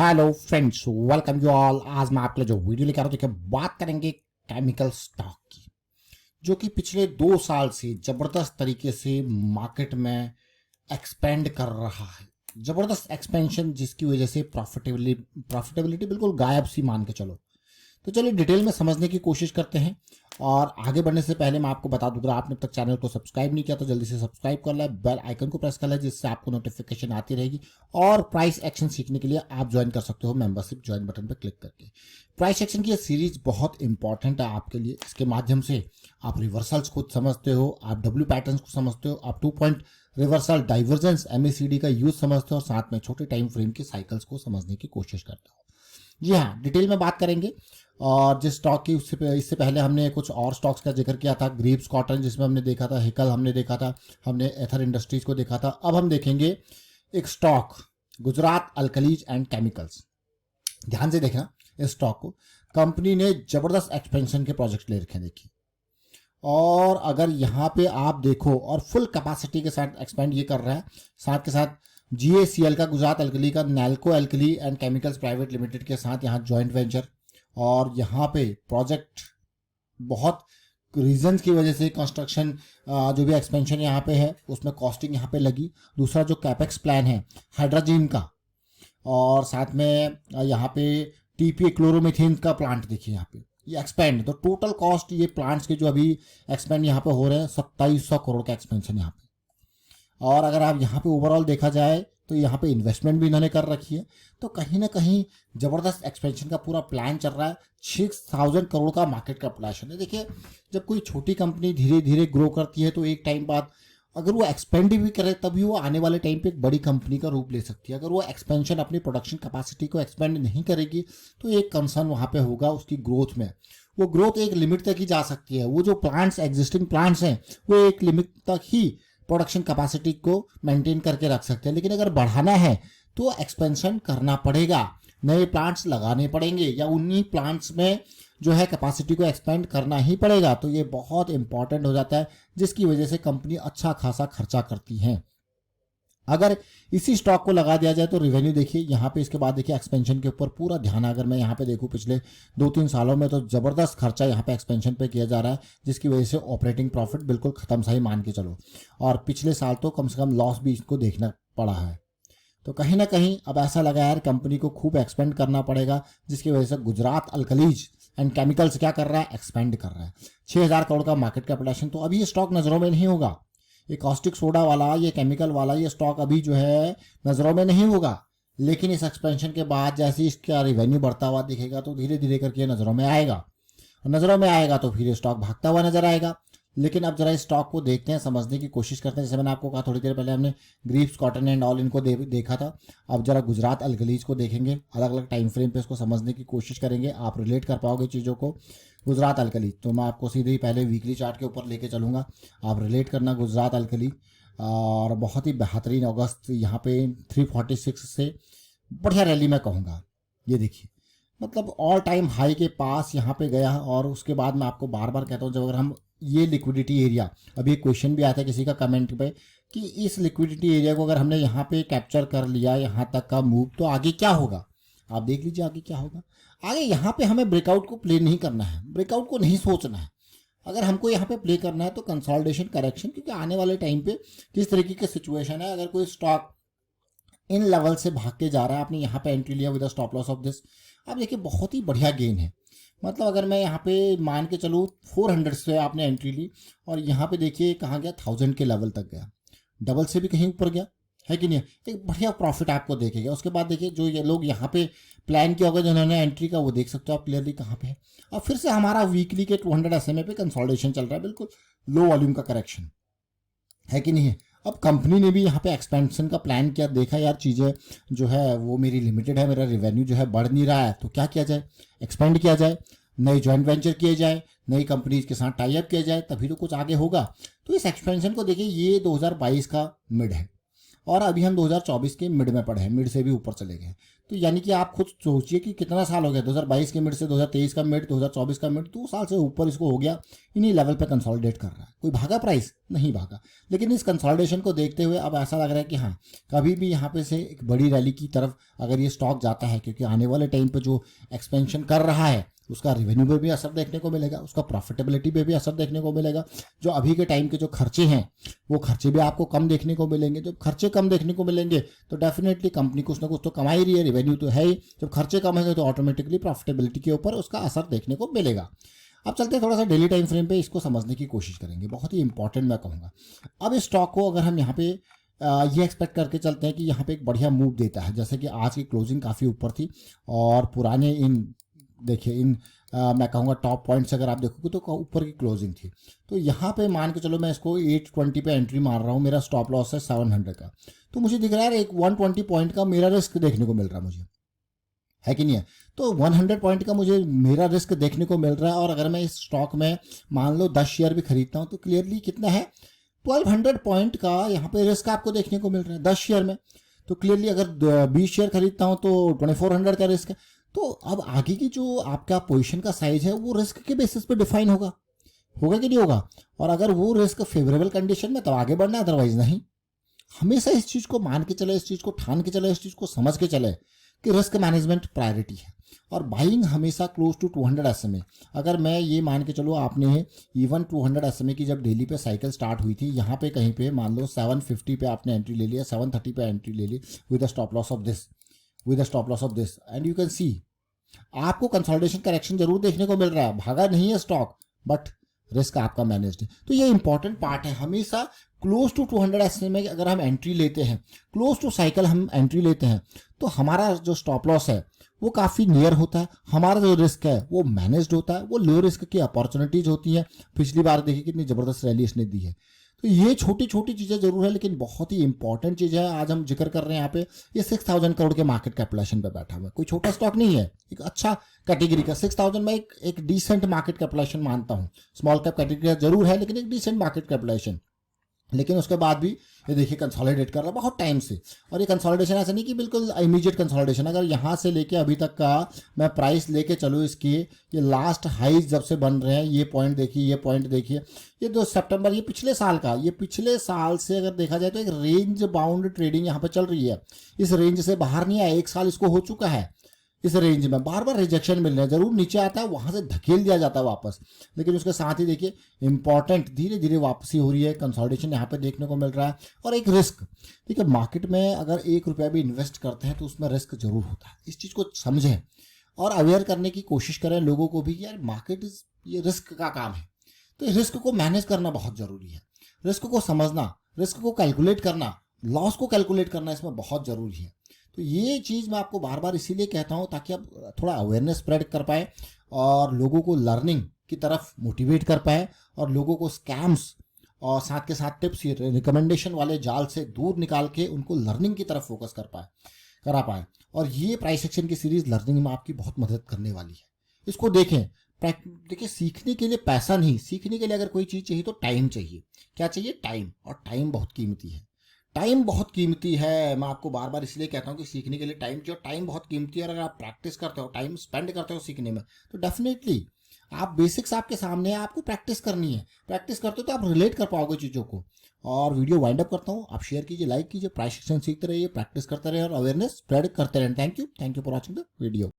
Hello friends, welcome you all. आज मैं आपके लिए जो वीडियो लेकर आ रहा हूं, देखिए बात करेंगे केमिकल स्टॉक की, जो कि पिछले 2 साल से जबरदस्त तरीके से मार्केट में एक्सपेंड कर रहा है। जबरदस्त एक्सपेंशन जिसकी वजह से प्रॉफिटेबिलिटी बिल्कुल गायब सी मान के चलो। तो चलिए डिटेल में समझने की कोशिश करते हैं। और आगे बढ़ने से पहले मैं आपको बता दूं, अगर आपने अब तक चैनल को सब्सक्राइब नहीं किया तो जल्दी से सब्सक्राइब कर लें, बेल आइकन को प्रेस कर लें, जिससे आपको नोटिफिकेशन आती रहेगी। और प्राइस एक्शन सीखने के लिए आप ज्वाइन कर सकते हो मेंबरशिप ज्वाइन बटन पर क्लिक करके। प्राइस एक्शन की ये सीरीज बहुत इंपॉर्टेंट है आपके लिए। इसके माध्यम से आप रिवर्सल्स खुद समझते हो, आप डब्ल्यू पैटर्न्स को समझते हो, आप 2 पॉइंट रिवर्सल डाइवर्जेंस MACD का यूज समझते हो, और साथ में छोटे टाइम फ्रेम के साइकिल्स को समझने की कोशिश करते हो। जी हाँ, डिटेल में बात करेंगे। और जिस स्टॉक की इससे पहले हमने कुछ और स्टॉक्स का जिक्र किया था, ग्रीव्स कॉटन जिसमें हमने देखा था, हिकल हमने देखा था, हमने एथर इंडस्ट्रीज को देखा था। अब हम देखेंगे एक stock, Gujarat alkalis and chemicals. ध्यान से देखना इस स्टॉक को। कंपनी ने जबरदस्त एक्सपेंशन के प्रोजेक्ट ले रखे हैं, देखिए। और अगर यहाँ पे आप देखो, और फुल कैपेसिटी के साथ एक्सपेंड ये कर रहा है। साथ के साथ GACL का, गुजरात अल्कली का, NALCO alkali and chemicals private limited के साथ यहाँ जॉइंट वेंचर। और यहाँ पे प्रोजेक्ट बहुत रीजंस की वजह से कंस्ट्रक्शन, जो भी एक्सपेंशन यहाँ पे है उसमें कॉस्टिंग यहाँ पे लगी। दूसरा जो कैपेक्स प्लान है हाइड्रोजन का, और साथ में यहाँ पे TPA क्लोरोमीथेन का प्लांट देखिए यहाँ पे ये एक्सपेंड। तो टोटल कॉस्ट ये प्लांट्स के जो अभी एक्सपेंड यहाँ पे हो रहे हैं 2700 करोड़ का एक्सपेंशन यहाँ पे। और अगर आप यहाँ पे ओवरऑल देखा जाए तो यहाँ पे इन्वेस्टमेंट भी इन्होंने कर रखी है। तो कहीं ना कहीं जबरदस्त एक्सपेंशन का पूरा प्लान चल रहा है। 6000 करोड़ का मार्केट कैपिटलाइजेशन है। देखिए, जब कोई छोटी कंपनी धीरे धीरे ग्रो करती है तो एक टाइम बाद अगर वो एक्सपेंड भी करे तभी वो आने वाले टाइम पे एक बड़ी कंपनी का रूप ले सकती है। अगर वो एक्सपेंशन अपनी प्रोडक्शन कैपेसिटी को एक्सपेंड नहीं करेगी तो एक कंसर्न वहाँ पे होगा उसकी ग्रोथ में। वो ग्रोथ एक लिमिट तक ही जा सकती है। वो जो प्लांट्स, एग्जिस्टिंग प्लांट्स हैं, वो एक लिमिट तक ही प्रोडक्शन कैपेसिटी को मेंटेन करके रख सकते हैं। लेकिन अगर बढ़ाना है तो एक्सपेंशन करना पड़ेगा, नए प्लांट्स लगाने पड़ेंगे, या उन्हीं प्लांट्स में जो है कैपेसिटी को एक्सपेंड करना ही पड़ेगा। तो ये बहुत इंपॉर्टेंट हो जाता है, जिसकी वजह से कंपनी अच्छा खासा खर्चा करती है। अगर इसी स्टॉक को लगा दिया जाए तो रिवेन्यू देखिए यहाँ पे, इसके बाद देखिए एक्सपेंशन के ऊपर पूरा ध्यान। अगर मैं यहाँ पे देखूँ पिछले 2-3 सालों में तो जबरदस्त खर्चा यहाँ पे एक्सपेंशन पे किया जा रहा है, जिसकी वजह से ऑपरेटिंग प्रॉफिट बिल्कुल खत्म सा ही मान के चलो। और पिछले साल तो कम से कम लॉस भी इसको देखना पड़ा है। तो कहीं ना कहीं अब ऐसा लगा यार कंपनी को खूब एक्सपेंड करना पड़ेगा, जिसकी वजह से गुजरात अल्कलीज एंड केमिकल्स क्या कर रहा है, एक्सपेंड कर रहा है। 6000 करोड़ का मार्केट कैपिटलाइजेशन। तो अभी ये स्टॉक नजरों में नहीं होगा, ये कॉस्टिक सोडा वाला, ये केमिकल वाला, ये स्टॉक अभी जो है नजरों में नहीं होगा। लेकिन इस एक्सपेंशन के बाद जैसे इसका रिवेन्यू बढ़ता हुआ दिखेगा तो धीरे धीरे करके नजरों में आएगा। नजरों में आएगा तो फिर ये स्टॉक भागता हुआ नजर आएगा। लेकिन अब जरा इस स्टॉक को देखते हैं, समझने की कोशिश करते हैं। जैसे मैंने आपको कहा थोड़ी देर पहले हमने ग्रीव्स कॉटन एंड ऑल इनको देखा था। अब जरा गुजरात अल्कलीज को देखेंगे, अलग अलग टाइम फ्रेम पे इसको समझने की कोशिश करेंगे। आप रिलेट कर पाओगे चीज़ों को। गुजरात अल्कलीज तो मैं आपको सीधे ही पहले वीकली चार्ट के ऊपर लेके चलूँगा, आप रिलेट करना गुजरात अल्कली। और बहुत ही बेहतरीन अगस्त यहाँ पे 346 से बढ़िया रैली मैं कहूँगा। ये देखिए, मतलब ऑल टाइम हाई के पास यहाँ पे गया। और उसके बाद मैं आपको बार बार कहता हूँ, जब अगर हम ये लिक्विडिटी एरिया, अभी एक क्वेश्चन भी आता है किसी का कमेंट पे कि इस लिक्विडिटी एरिया को अगर हमने यहाँ पे कैप्चर कर लिया, यहाँ तक का मूव, तो आगे क्या होगा। आप देख लीजिए आगे क्या होगा। आगे यहाँ पे हमें ब्रेकआउट को प्ले नहीं करना है, ब्रेकआउट को नहीं सोचना है। अगर हमको यहाँ पे प्ले करना है तो कंसोलिडेशन, करेक्शन, क्योंकि आने वाले टाइम पे किस तरीके की सिचुएशन है। अगर कोई स्टॉक इन लेवल से भाग के जा रहा है, आपने यहाँ पे एंट्री लिया with stop loss of this, आप देखिए बहुत ही बढ़िया गेन है। मतलब अगर मैं यहाँ पे मान के चलूँ 400 से आपने एंट्री ली, और यहाँ पे देखिए कहाँ गया, 1000 के लेवल तक गया, डबल से भी कहीं ऊपर गया है कि नहीं। एक बढ़िया प्रॉफिट आपको देखेगा। उसके बाद देखिए जो ये लोग यहाँ पे प्लान किया होगा जिन्होंने एंट्री का, वो देख सकते हो आप क्लियरली कहाँ पे है। और फिर से हमारा वीकली के 200 SMA पे कंसोलिडेशन चल रहा है, बिल्कुल लो वॉल्यूम का करेक्शन है कि नहीं है। अब कंपनी ने भी यहाँ पे एक्सपेंशन का प्लान किया, देखा यार चीज़ें जो है वो मेरी लिमिटेड है, मेरा रेवेन्यू जो है बढ़ नहीं रहा है, तो क्या किया जाए, एक्सपेंड किया जाए, नई जॉइंट वेंचर किए जाए, नई कंपनीज के साथ टाई अप किया जाए, तभी तो कुछ आगे होगा। तो इस एक्सपेंशन को देखिए, ये 2022 का मिड है और अभी हम 2024 के मिड में पड़े हैं, मिड से भी ऊपर चले गए। तो यानी कि आप खुद सोचिए कि कितना साल हो गया, 2022 के मिड से 2023 का मिड, 2024 का मिड, 2 साल से ऊपर इसको हो गया, इन्हीं लेवल पे कंसोलिडेट कर रहा है। कोई भागा प्राइस? नहीं भागा। लेकिन इस कंसोलिडेशन को देखते हुए अब ऐसा लग रहा है कि हाँ, कभी भी यहाँ पे से एक बड़ी रैली की तरफ अगर ये स्टॉक जाता है, क्योंकि आने वाले टाइम पे जो एक्सपेंशन कर रहा है उसका रेवेन्यू पे भी असर देखने को मिलेगा, उसका प्रॉफिटेबिलिटी पे भी असर देखने को मिलेगा। जो अभी के टाइम के जो खर्चे हैं वो खर्चे भी आपको कम देखने को मिलेंगे। जब खर्चे कम देखने को मिलेंगे तो डेफिनेटली कंपनी कुछ ना कुछ तो कमा ही रही है, रेवेन्यू तो है ही। जब खर्चे कम होंगे तो ऑटोमेटिकली प्रॉफिटेबिलिटी के ऊपर उसका असर देखने को मिलेगा। अब चलते हैं थोड़ा सा डेली टाइम फ्रेम पे, इसको समझने की कोशिश करेंगे, बहुत ही इंपॉर्टेंट मैं कहूँगा। अब इस स्टॉक को अगर हम यहाँ पे ये एक्सपेक्ट करके चलते हैं कि यहाँ पे एक बढ़िया मूव देता है, जैसे कि आज की क्लोजिंग काफ़ी ऊपर थी और पुराने इन देखिए इन मैं कहूँगा टॉप पॉइंट्स अगर आप देखोगे तो ऊपर की क्लोजिंग थी। तो यहाँ पे मान के चलो मैं इसको 820 पे एंट्री मार रहा हूँ, मेरा स्टॉप लॉस है 700 का। तो मुझे दिख रहा है एक 120 पॉइंट का मेरा रिस्क देखने को मिल रहा है मुझे, है कि नहीं है? तो 100 पॉइंट का मुझे मेरा रिस्क देखने को मिल रहा है। और अगर मैं इस स्टॉक में मान लो 10 शेयर भी खरीदता हूँ तो क्लियरली कितना है, 1200 पॉइंट का यहाँ पे रिस्क आपको देखने को मिल रहा है 10 शेयर में। तो क्लियरली अगर 20 शेयर खरीदता हूँ तो 2400 का रिस्क है। तो अब आगे की जो आपका पोजीशन का साइज है वो रिस्क के बेसिस पे डिफाइन होगा कि नहीं होगा। और अगर वो रिस्क फेवरेबल कंडीशन में तो आगे बढ़ना है, अदरवाइज नहीं। हमेशा इस चीज़ को मान के चले, इस चीज़ को ठान के चले, इस चीज़ को समझ के चले कि रिस्क मैनेजमेंट प्रायोरिटी है और बाइंग हमेशा क्लोज टू 200 SMA। अगर मैं ये मान के चलो, आपने इवन 200 SMA की जब डेली पे साइकिल स्टार्ट हुई थी, यहाँ पे कहीं पे मान लो 750 पे आपने एंट्री ले लिया, 730 पे एंट्री ले ली with stop loss of this and you can see आपको कंसोलिडेशन करेक्शन जरूर देखने को मिल रहा है, भागा नहीं है स्टॉक, बट रिस्क आपका मैनेज्ड है। तो ये इंपॉर्टेंट पार्ट है। हमेशा क्लोज टू 200 SMA अगर हम एंट्री लेते हैं, क्लोज टू साइकिल हम एंट्री लेते हैं, तो हमारा जो स्टॉप लॉस है वो काफ़ी नियर होता है, हमारा जो रिस्क है वो मैनेज्ड होता है, वो लो रिस्क की अपॉर्चुनिटीज होती हैं। पिछली बार देखिए कितनी ज़बरदस्त रैली इसने दी है। तो ये छोटी छोटी चीज़ें जरूर है, लेकिन बहुत ही इंपॉर्टेंट चीज़ है आज हम जिक्र कर रहे हैं यहाँ पे। ये 6000 करोड़ के मार्केट कैपिटलाइजेशन पे बैठा हुआ है, कोई छोटा स्टॉक नहीं है, एक अच्छा कैटेगरी का 6000 में एक डिसेंट मार्केट कैपिटलाइजेशन मानता हूँ। स्मॉल कैप कैटेगरी जरूर है लेकिन एक डिसेंट मार्केट कैपिटलाइजेशन। लेकिन उसके बाद भी ये देखिए कंसोलिडेट कर रहा है बहुत टाइम से। और ये कंसोलिडेशन ऐसा नहीं कि बिल्कुल इमीडिएट कंसोलिडेशन, अगर यहाँ से लेके अभी तक का मैं प्राइस लेके चलूँ इसकी, ये लास्ट हाई जब से बन रहे हैं, ये पॉइंट देखिए, ये पॉइंट देखिए, ये 2 सितंबर, ये पिछले साल का, ये पिछले साल से अगर देखा जाए तो एक रेंज बाउंड ट्रेडिंग यहाँ पे चल रही है। इस रेंज से बाहर नहीं आया, 1 साल इसको हो चुका है। इस रेंज में बार बार रिजेक्शन मिल रहे हैं, जरूर नीचे आता है, वहां से धकेल दिया जाता है वापस, लेकिन उसके साथ ही देखिए इंपॉर्टेंट धीरे धीरे वापसी हो रही है, कंसोलिडेशन यहाँ पे देखने को मिल रहा है। और एक रिस्क, देखिए मार्केट में अगर 1 रुपया भी इन्वेस्ट करते हैं तो उसमें रिस्क जरूर होता है। इस चीज़ को समझें और अवेयर करने की कोशिश करें लोगों को भी कि यार मार्केट ये रिस्क का काम है। तो रिस्क को मैनेज करना बहुत जरूरी है, रिस्क को समझना, रिस्क को कैलकुलेट करना, लॉस को कैलकुलेट करना इसमें बहुत जरूरी है। तो ये चीज़ मैं आपको बार बार इसीलिए कहता हूँ ताकि आप थोड़ा अवेयरनेस स्प्रेड कर पाए और लोगों को लर्निंग की तरफ मोटिवेट कर पाए और लोगों को स्कैम्स और साथ के साथ टिप्स, रिकमेंडेशन वाले जाल से दूर निकाल के उनको लर्निंग की तरफ फोकस करा पाए। और ये प्राइस एक्शन की सीरीज लर्निंग में आपकी बहुत मदद करने वाली है। इसको देखें, देखिए सीखने के लिए पैसा नहीं, सीखने के लिए अगर कोई चीज़ चाहिए तो टाइम चाहिए। क्या चाहिए? टाइम। और टाइम बहुत कीमती है, टाइम बहुत कीमती है। मैं आपको बार बार इसलिए कहता हूँ कि सीखने के लिए टाइम चाहिए, टाइम बहुत कीमती है। और अगर आप प्रैक्टिस करते हो, टाइम स्पेंड करते हो सीखने में, तो डेफिनेटली आप बेसिक्स आपके सामने है, आपको प्रैक्टिस करनी है। प्रैक्टिस करते हो तो आप रिलेट कर पाओगे चीज़ों को। और वीडियो वाइंड अप करता हूँ, आप शेयर कीजिए, लाइक कीजिए, प्राइस एक्शन सीखते रहिए, प्रैक्टिस करते रहिए और अवेयरनेस स्प्रेड करते रहें। Thank you for watching the video.